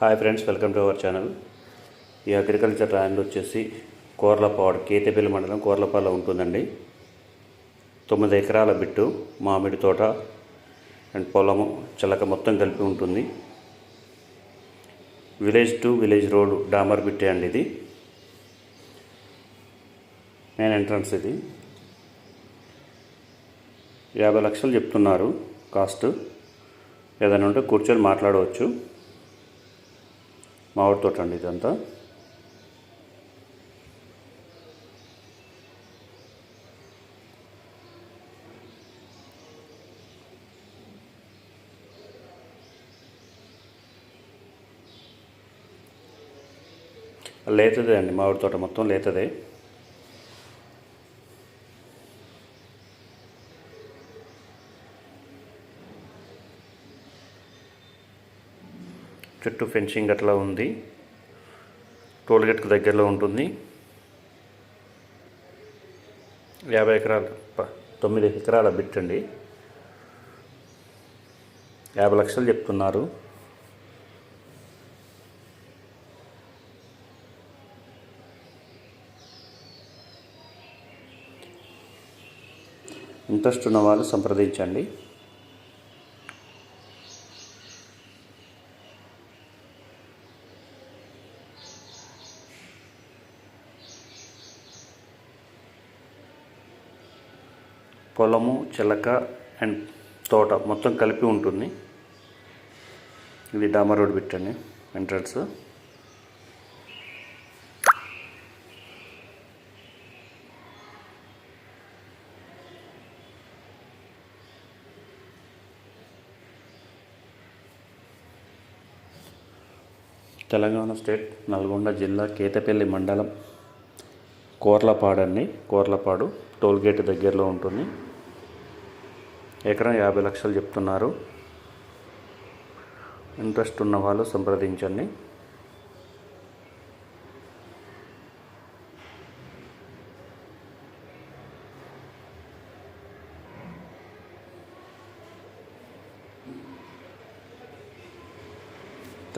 Hi friends, welcome to our channel. ఈ agriculture land వచ్చేసి కోర్లపాడు, కేతేపల్లి మండలం కోర్లపాడులో ఉంటుందండి. 9 ఎకరాల బిట్టు, మామిడి తోట అండ్ పొలము చిలక మొత్తం కలిపి ఉంటుంది. విలేజ్ టు విలేజ్ రోడ్ డామర్ బిట్టే అండి. ఇది మెయిన్ ఎంట్రన్స్. ఇది 50 లక్షలు చెప్తున్నారు కాస్ట్. ఏదైనా ఉంటే కూర్చొని మాట్లాడవచ్చు. మామిడి తోట అండి ఇదంతా. లేతదే అండి, మామిడి తోట మొత్తం లేతదే. చుట్టూ ఫెన్సింగ్ అట్లా ఉంది. టోల్గేట్కి దగ్గరలో ఉంటుంది. 9 ఎకరాల బిట్ అండి. 50 లక్షలు చెప్తున్నారు. ఇంట్రెస్ట్ ఉన్న వాళ్ళు సంప్రదించండి. పొలము, చిలక అండ్ తోట మొత్తం కలిపి ఉంటుంది. ఇది డామర్ రోడ్ బిట్ అండి, ఎంట్రన్స్. తెలంగాణ స్టేట్, నల్గొండ జిల్లా, కేతపల్లి మండలం, కోర్లపాడు అండి. కోర్లపాడు టోల్గేట్ దగ్గరలో ఉంటుంది. ఎకరం 50 లక్షలు చెప్తున్నారు. ఇంట్రెస్ట్ ఉన్న వాళ్ళు సంప్రదించండి.